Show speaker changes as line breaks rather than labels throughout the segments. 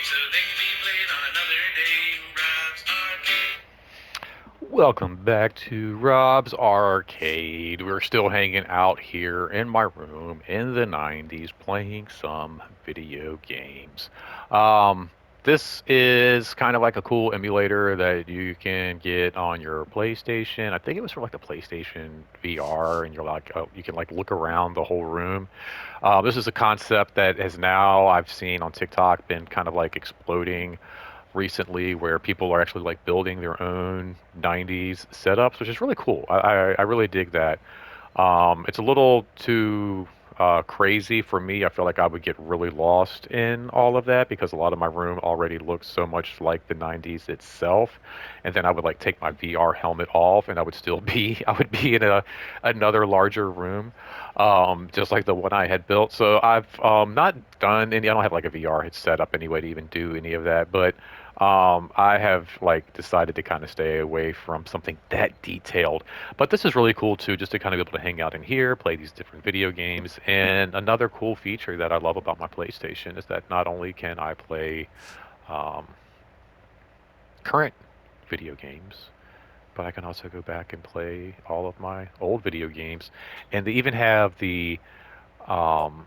so they can be played on another day. Rob's Arcade.
Welcome back to Rob's Arcade. We're still hanging out here in my room in the 90s playing some video games. Um, this is kind of like a cool emulator that you can get on your PlayStation. I think it was for like the PlayStation VR, and you're like, you can like look around the whole room. This is a concept that has now, I've seen on TikTok, been kind of like exploding recently where people are actually like building their own 90s setups, which is really cool. I really dig that. It's a little too crazy for me. I feel like I would get really lost in all of that because a lot of my room already looks so much like the 90s itself. And then I would like take my VR helmet off and I would still be I would be in another larger room. Just like the one I had built. So I've not done any, I don't have like a VR head set up anyway to even do any of that, but I have like decided to kind of stay away from something that detailed. But this is really cool too, just to kind of be able to hang out in here, play these different video games. And another cool feature that I love about my PlayStation is that not only can I play um, current video games, but I can also go back and play all of my old video games. And they even have the um,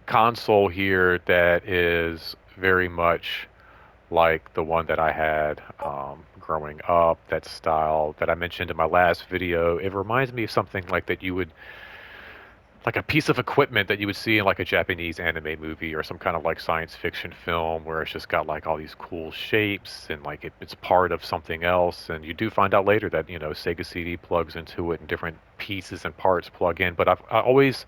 console here that is very much like the one that I had growing up, that style that I mentioned in my last video. It reminds me of something like that you would, like a piece of equipment that you would see in like a Japanese anime movie or some kind of like science fiction film where it's just got like all these cool shapes and like it's part of something else. And you do find out later that, Sega CD plugs into it and different pieces and parts plug in. But I always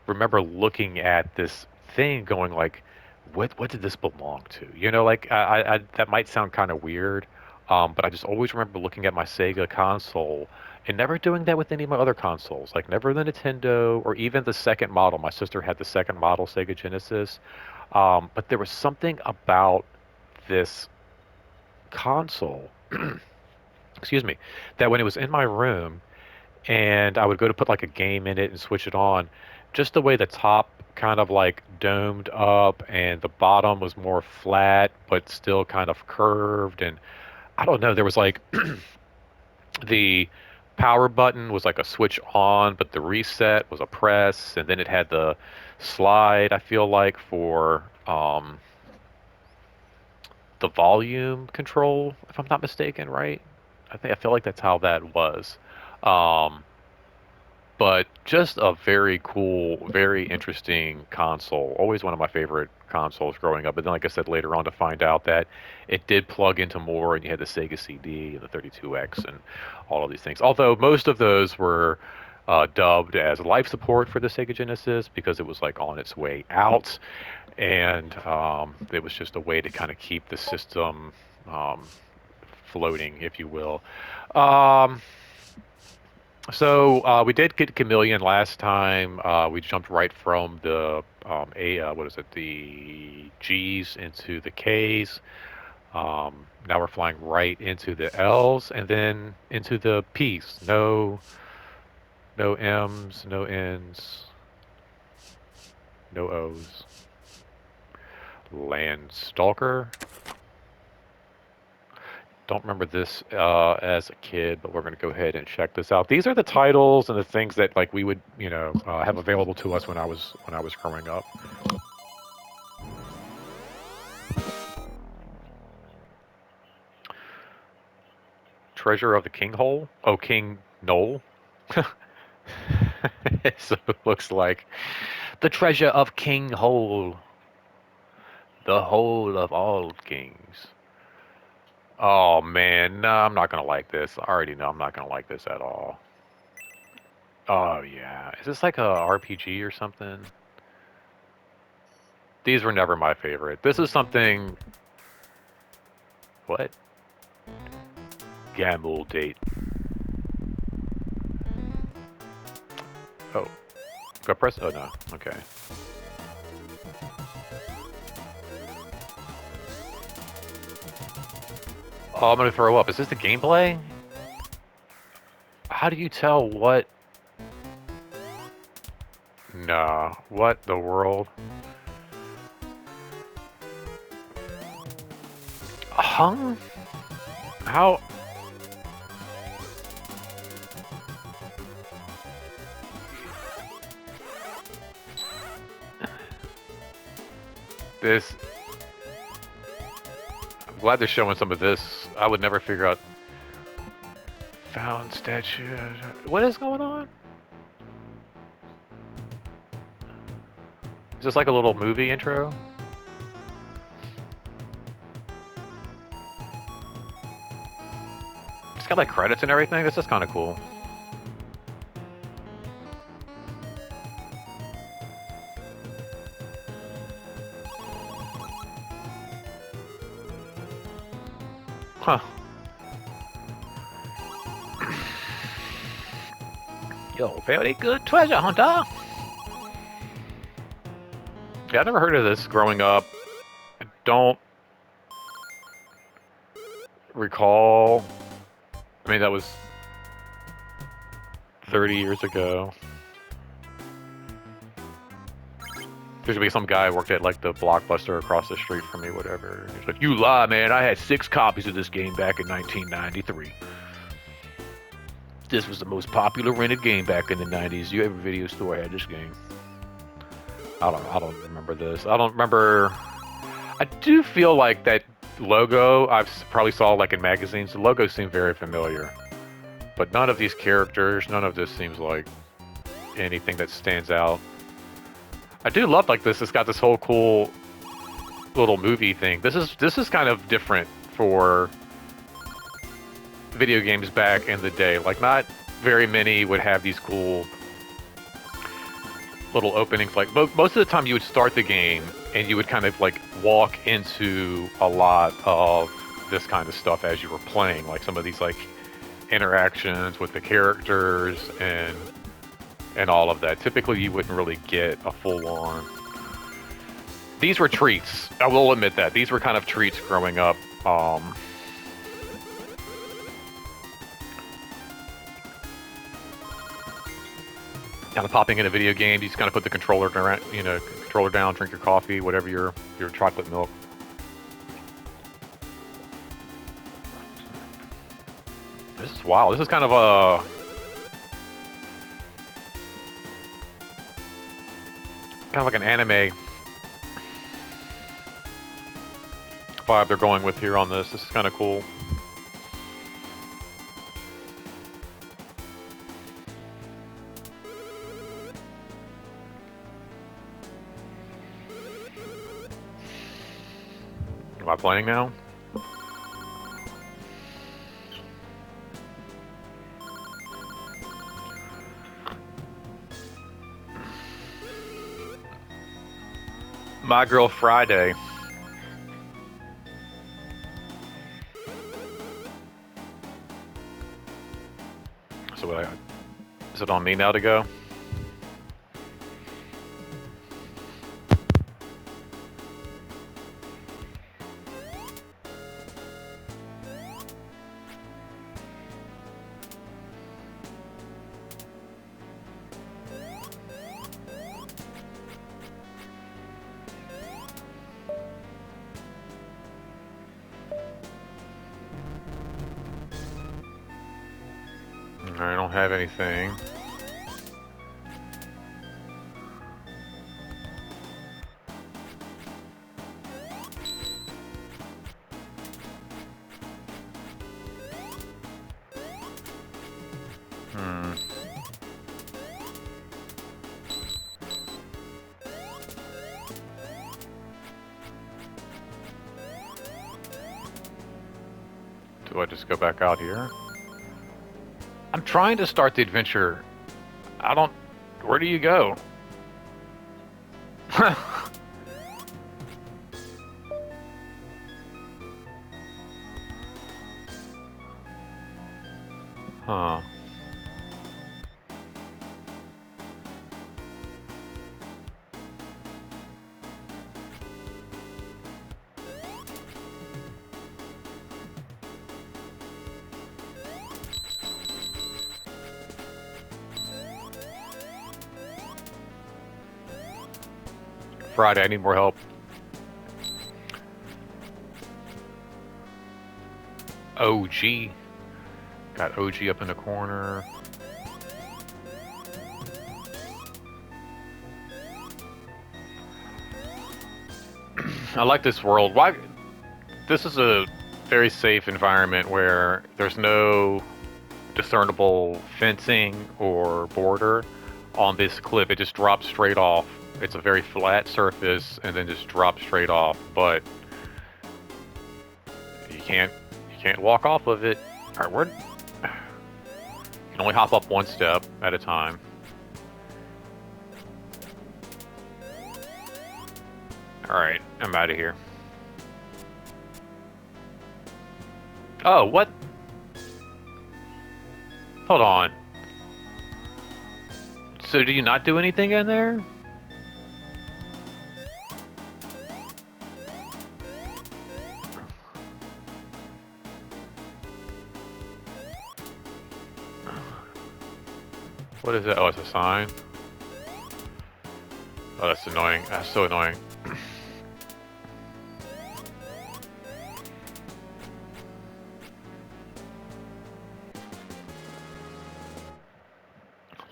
remember looking at this thing going like, what did this belong to? Like that might sound kind of weird, but I just always remember looking at my Sega console and never doing that with any of my other consoles, like never the Nintendo or even the second model. My sister had the second model Sega Genesis, but there was something about this console, excuse me, that when it was in my room and I would go to put like a game in it and switch it on, just the way the top kind of like domed up and the bottom was more flat but still kind of curved, and I don't know, there was like the power button was like a switch on, but the reset was a press, and then it had the slide, I feel like, for the volume control, if I'm not mistaken, right? I feel like that's how that was. Um, but just a very cool, very interesting console. Always one of my favorite consoles growing up. But then, like I said, later on to find out that it did plug into more, and you had the Sega CD and the 32X and all of these things. Although most of those were dubbed as life support for the Sega Genesis because it was like on its way out, and it was just a way to kind of keep the system um, floating, if you will. Um, so we did get Chameleon last time. We jumped right from the what is it, the G's into the K's. Now we're flying right into the L's and then into the P's. No, no M's, no N's, no O's. Landstalker. Don't remember this as a kid, but we're going to go ahead and check this out. These are the titles and the things that like we would, have available to us when I was growing up. Treasure of the King Hole? Oh, King Knoll. So it looks like the treasure of King Hole, the whole of all kings. Oh man, no, I'm not gonna like this. I already know I'm not gonna like this at all. Oh yeah, is this like a RPG or something? These were never my favorite. This is something. What? Gamble date. Oh, go press. Oh no. Okay. Oh, I'm gonna throw up. Is this the gameplay? How do you tell what? Nah. What the world? hung? How? This... I'm glad they're showing some of this. I would never figure out... Found statue... What is going on? Is this like a little movie intro? It's got like credits and everything. This is kind of cool. Huh. Yo, very good treasure hunter. Yeah, I never heard of this growing up. I don't recall. I mean, that was 30 years ago. There's gonna be some guy who worked at like the Blockbuster across the street from me, whatever. He's like, "You lie, man! I had 6 copies of this game back in 1993. This was the most popular rented game back in the 90s. You every video store had this game." I don't remember this. I don't remember. I do feel like that logo I've probably saw like in magazines. The logo seemed very familiar, but none of these characters, none of this seems like anything that stands out. I do love like this. It's got this whole cool little movie thing. This is kind of different for video games back in the day. Like not very many would have these cool little openings. Like most of the time you would start the game and you would kind of like walk into a lot of this kind of stuff as you were playing. Like some of these like interactions with the characters and all of that. Typically, you wouldn't really get a full-on... These were treats. I will admit that. These were kind of treats growing up. Kind of popping in a video game, you just kind of put the controller down, controller down, drink your coffee, whatever your chocolate milk. This is wow. This is kind of a... kind of like an anime vibe they're going with here on this. This is kind of cool. Am I playing now? My Girl Friday. So is it on me now to go? I don't have anything. Do I just go back out here? I'm trying to start the adventure. I don't... Where do you go? Huh. Friday, I need more help. OG. Got OG up in the corner. I like this world. Why? This is a very safe environment where there's no discernible fencing or border on this cliff. It just drops straight off. It's a very flat surface and then just drops straight off, but you can't walk off of it. All right, you can only hop up one step at a time. All right, I'm out of here. Oh, what? Hold on. So do you not do anything in there? What is that? Oh, it's a sign. Oh, that's annoying. That's so annoying.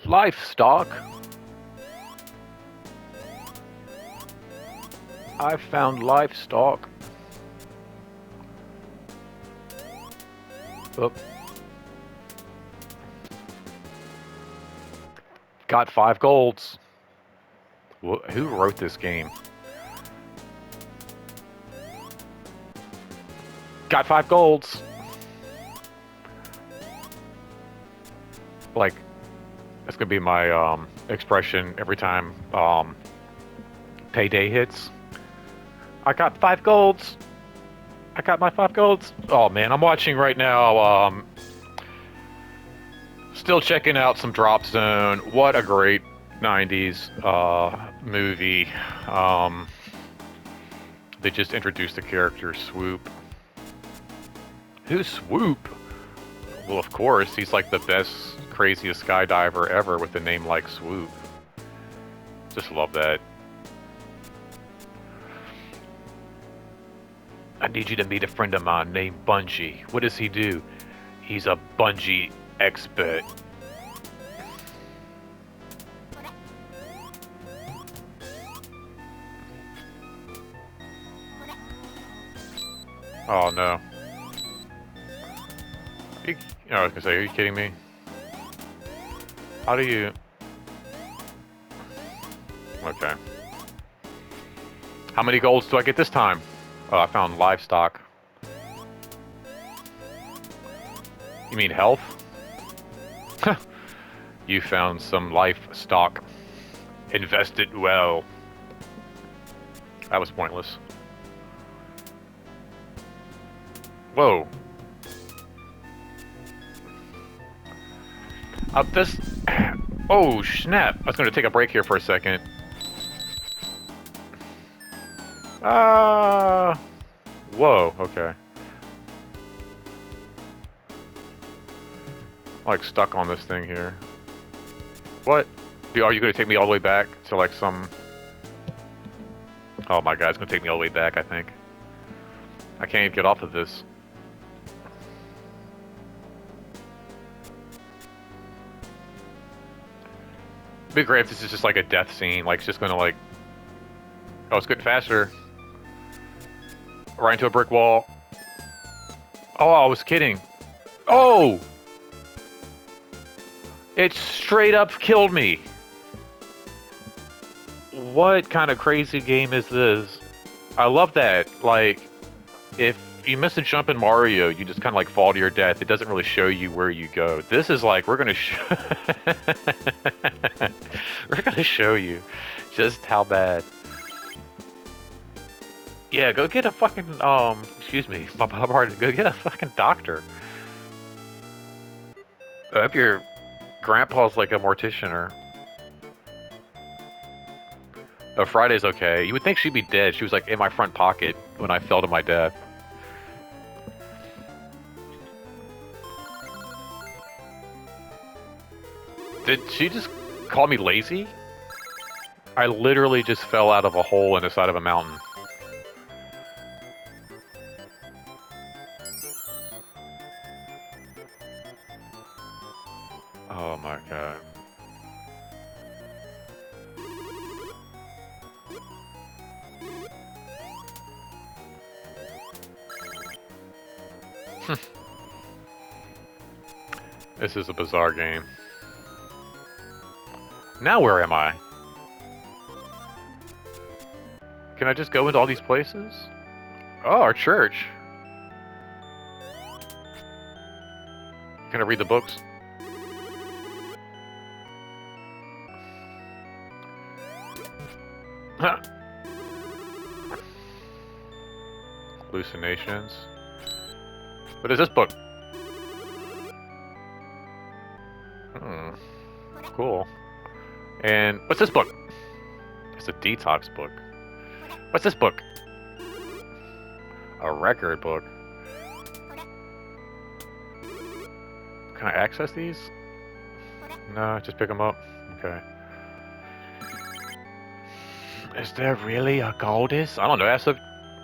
Livestock. I found livestock. Oop. Got 5 golds. Who wrote this game? Got 5 golds. Like, that's gonna be my expression every time payday hits. I got 5 golds. I got my 5 golds. Oh man, I'm watching right now. Still checking out some Drop Zone. What a great 90s movie. They just introduced the character Swoop. Who's Swoop? Well, of course, he's like the best, craziest skydiver ever with a name like Swoop. Just love that. I need you to meet a friend of mine named Bungee. What does he do? He's a bungee expert. Oh no. I was gonna say, are you kidding me? How do you... Okay. How many golds do I get this time? Oh, I found livestock. You mean health? You found some livestock. Invest it well. That was pointless. Whoa. This... Oh, snap. I was going to take a break here for a second. Whoa, okay. I'm like stuck on this thing here. What? Are you going to take me all the way back to like some... Oh my god, it's going to take me all the way back, I think. I can't even get off of this. It'd be great if this is just like a death scene, like it's just gonna like... Oh, it's getting faster. Right into a brick wall. Oh, I was kidding. Oh! It straight up killed me. What kind of crazy game is this? I love that. Like, if you miss a jump in Mario, you just kind of like fall to your death. It doesn't really show you where you go. This is like, we're gonna we're gonna show you just how bad. Yeah, go get a fucking, excuse me, my pardon, go get a fucking doctor. I hope your grandpa's like a morticianer. Oh, Friday's okay. You would think she'd be dead. She was like in my front pocket when I fell to my death. Did she just call me lazy? I literally just fell out of a hole in the side of a mountain. Oh my god. This is a bizarre game. Now where am I? Can I just go into all these places? Oh, our church. Can I read the books? Hallucinations. What is this book? Hmm. Cool. And what's this book? It's a detox book. What's this book? A record book. Can I access these? No, just pick them up. Okay. Is there really a goddess? I don't know. Ask the.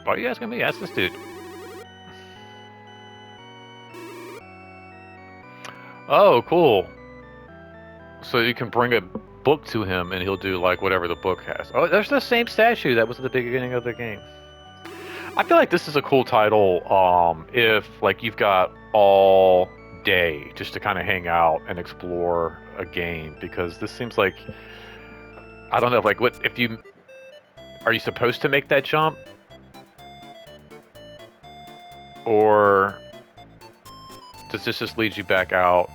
Why are you asking me? Ask this dude. Oh, cool. So you can bring a book to him and he'll do like whatever the book has. Oh, there's the same statue that was at the beginning of the game. I feel like this is a cool title if like you've got all day just to kind of hang out and explore a game, because this seems like, I don't know, like what if you are you supposed to make that jump, or does this just lead you back out?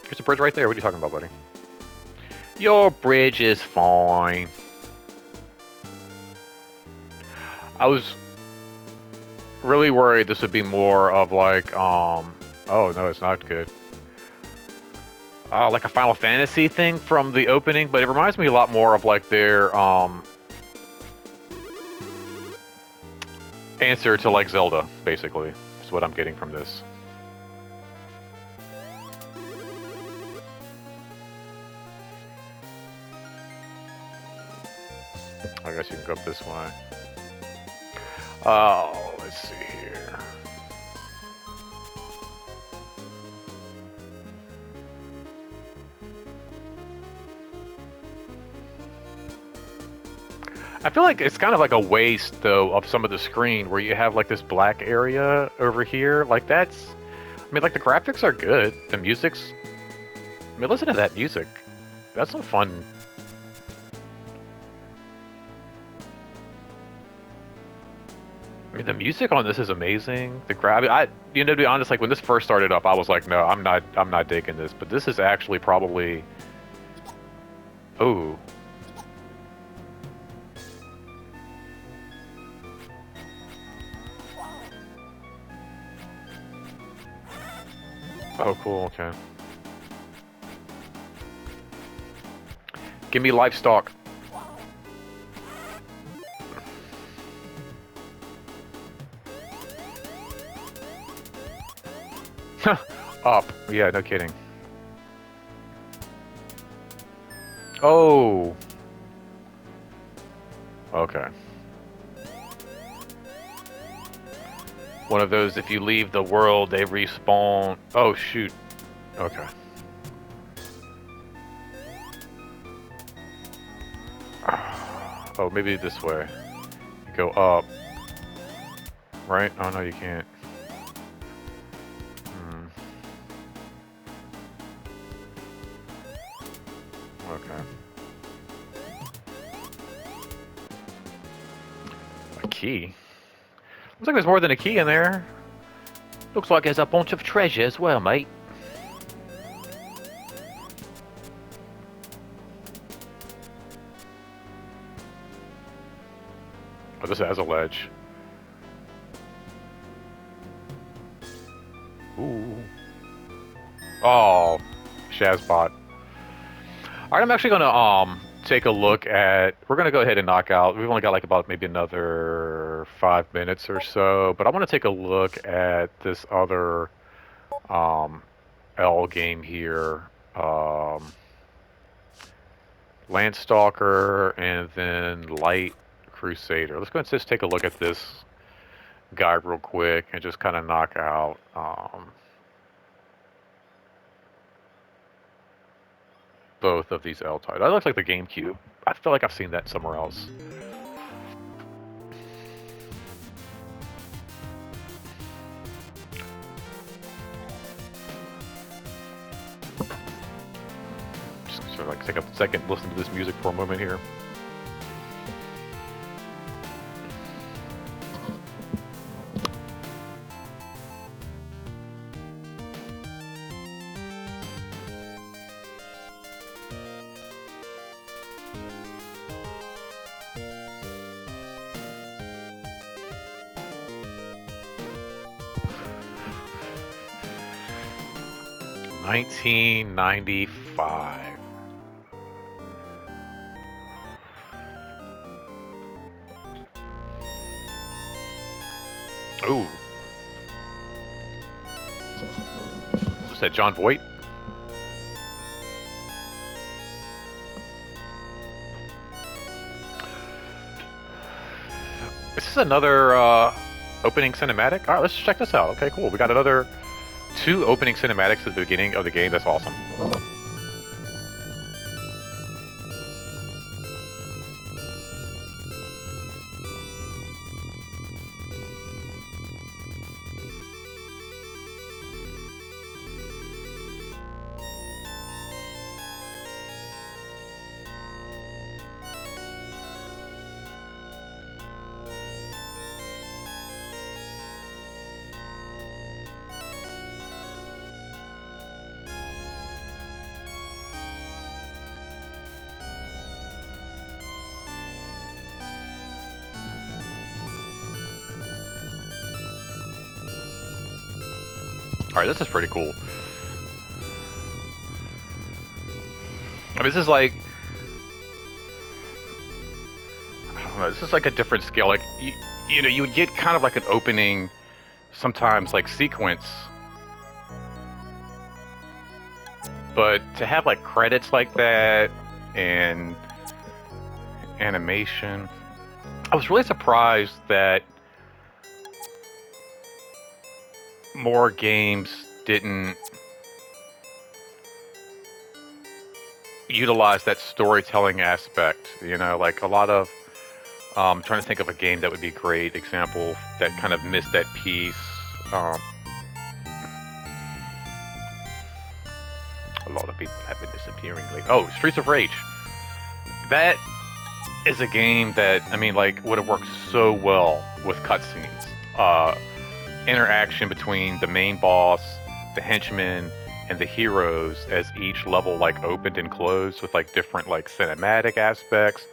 There's a bridge right there. What are you talking about, buddy? Your bridge is fine. I was really worried this would be more of like, oh no, it's not good. Like a Final Fantasy thing from the opening, but it reminds me a lot more of like their, answer to like Zelda, basically, is what I'm getting from this. I guess you can go up this way. Oh, let's see here. I feel like it's kind of like a waste, though, of some of the screen where you have like this black area over here. Like that's, I mean, like the graphics are good. The music's, I mean, listen to that music. That's some fun. I mean, the music on this is amazing. You know, to be honest, like when this first started up, I was like, no, I'm not digging this. But this is actually probably, oh, oh, cool, okay. Give me livestock. Up. Yeah, no kidding. Oh. Okay. One of those, if you leave the world, they respawn. Oh, shoot. Okay. Oh, maybe this way. You go up. Right? Oh, no, you can't. Okay. A key? Looks like there's more than a key in there. Looks like there's a bunch of treasure as well, mate. Oh, this has a ledge. Ooh. Oh, Shazbot. Alright, I'm actually gonna take a look at, we're gonna go ahead and knock out, we've only got like about maybe another 5 minutes or so, but I want to take a look at this other L game here. Landstalker and then Light Crusader. Let's go ahead and just take a look at this guy real quick and just kind of knock out both of these L titles. That looks like the GameCube. I feel like I've seen that somewhere else. Just sort of like take a second, listen to this music for a moment here. $19.95. Ooh. What's that, John Voight? This is another opening cinematic. All right, let's check this out. Okay, cool. We got another 2 opening cinematics at the beginning of the game. That's awesome. Alright, this is pretty cool. I mean, this is like... I don't know, this is like a different scale. Like, you know, you would get kind of like an opening, sometimes, like, sequence. But to have, like, credits like that, and animation... I was really surprised that more games didn't utilize that storytelling aspect. You know, like a lot of trying to think of a game that would be a great example that kind of missed that piece. A lot of people have been disappearing lately. Oh, Streets of Rage. That is a game that, I mean, like, would have worked so well with cutscenes. Interaction between the main boss, the henchmen, and the heroes as each level like opened and closed with like different like cinematic aspects.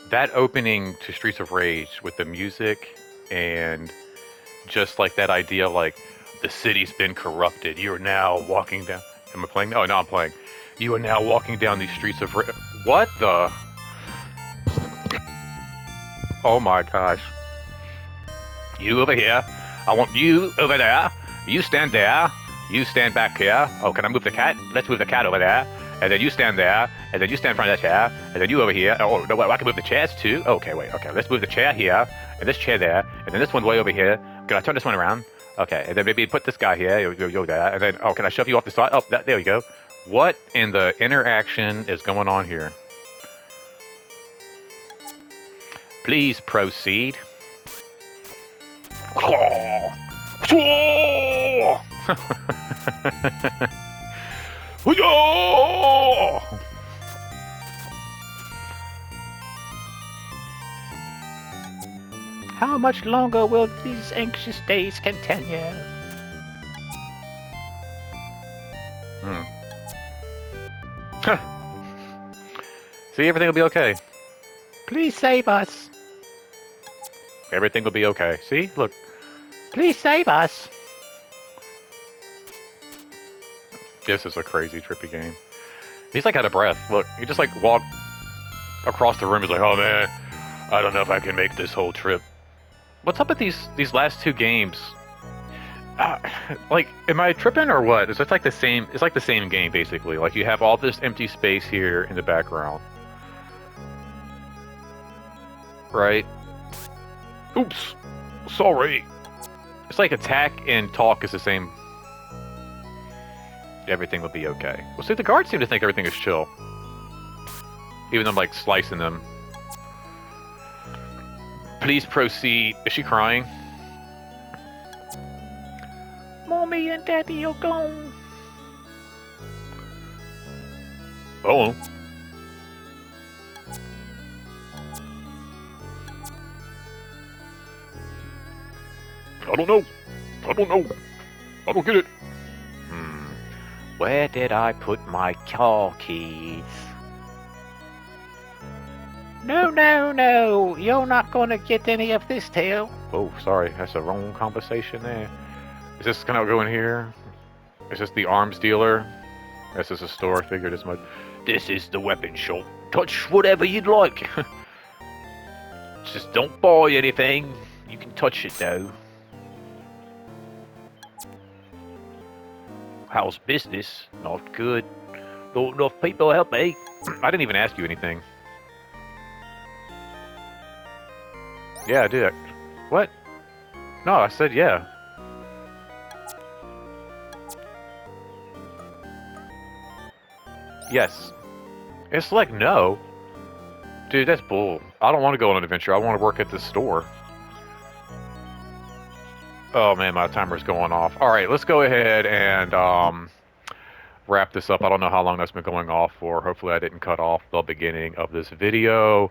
That opening to Streets of Rage with the music and just like that idea like the city's been corrupted. You are now walking down. Am I playing? Oh, no, I'm playing. You are now walking down these streets of Rage. What the? Oh my gosh. You over here. I want you over there. You stand there. You stand back here. Oh, can I move the cat? Let's move the cat over there. And then you stand there. And then you stand in front of that chair. And then you over here. Oh, no, wait, I can move the chairs too. Okay, wait. Okay, let's move the chair here. And this chair there. And then this one way over here. Can I turn this one around? Okay, and then maybe put this guy here. You're there. And then, oh, can I shove you off the side? Oh, there we go. What in the interaction is going on here? Please proceed. How much longer will these anxious days continue? See, everything will be okay. Please save us. Everything will be okay. See? Look. Please save us. This is a crazy, trippy game. He's like out of breath. Look, he just like walked across the room. He's like, oh man, I don't know if I can make this whole trip. What's up with these last 2 games? Like, am I tripping or what? It's like the same. It's like the same game basically. Like you have all this empty space here in the background. right? Oops, sorry. It's like attack and talk is the same. Everything will be okay. Well, see, the guards seem to think everything is chill. Even though I'm, like, slicing them. Please proceed. Is she crying? Mommy and Daddy are gone. Oh. I don't know. I don't know. I don't get it. Where did I put my car keys? No, no, no. You're not going to get any of this tail. Oh, sorry. That's a wrong conversation there. Is this going to go in here? Is this the arms dealer? This is a store. I figured as much. This is the weapon shop. Touch whatever you'd like. Just don't buy anything. You can touch it, though. How's business? Not good. Not enough people help me. I didn't even ask you anything. Yeah, I did. What? No, I said yeah. Yes. It's like no. Dude, that's bull. I don't want to go on an adventure. I want to work at the store. Oh man, my timer's going off. Alright, let's go ahead and wrap this up. I don't know how long that's been going off for. Hopefully I didn't cut off the beginning of this video.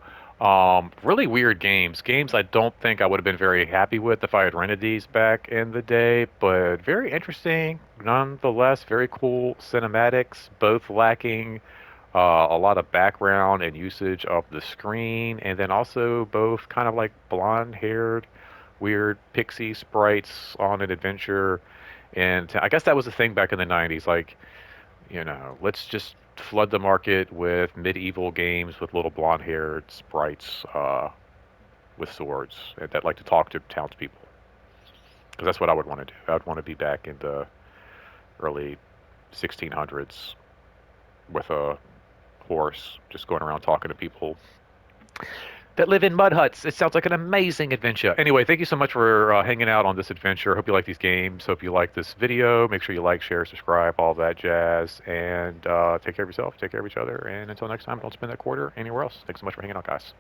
Really weird games. Games I don't think I would have been very happy with if I had rented these back in the day, but very interesting nonetheless. Very cool cinematics, both lacking a lot of background and usage of the screen, and then also both kind of like blonde-haired, weird pixie sprites on an adventure. And I guess that was the thing back in the 90s, like, you know, let's just flood the market with medieval games with little blonde-haired sprites with swords that like to talk to townspeople. Because that's what I would want to do. I'd want to be back in the early 1600s with a horse, just going around talking to people that live in mud huts. It sounds like an amazing adventure. Anyway, thank you so much for hanging out on this adventure. Hope you like these games. Hope you like this video. Make sure you like, share, subscribe, all that jazz. And take care of yourself, take care of each other. And until next time, don't spend that quarter anywhere else. Thanks so much for hanging out, guys.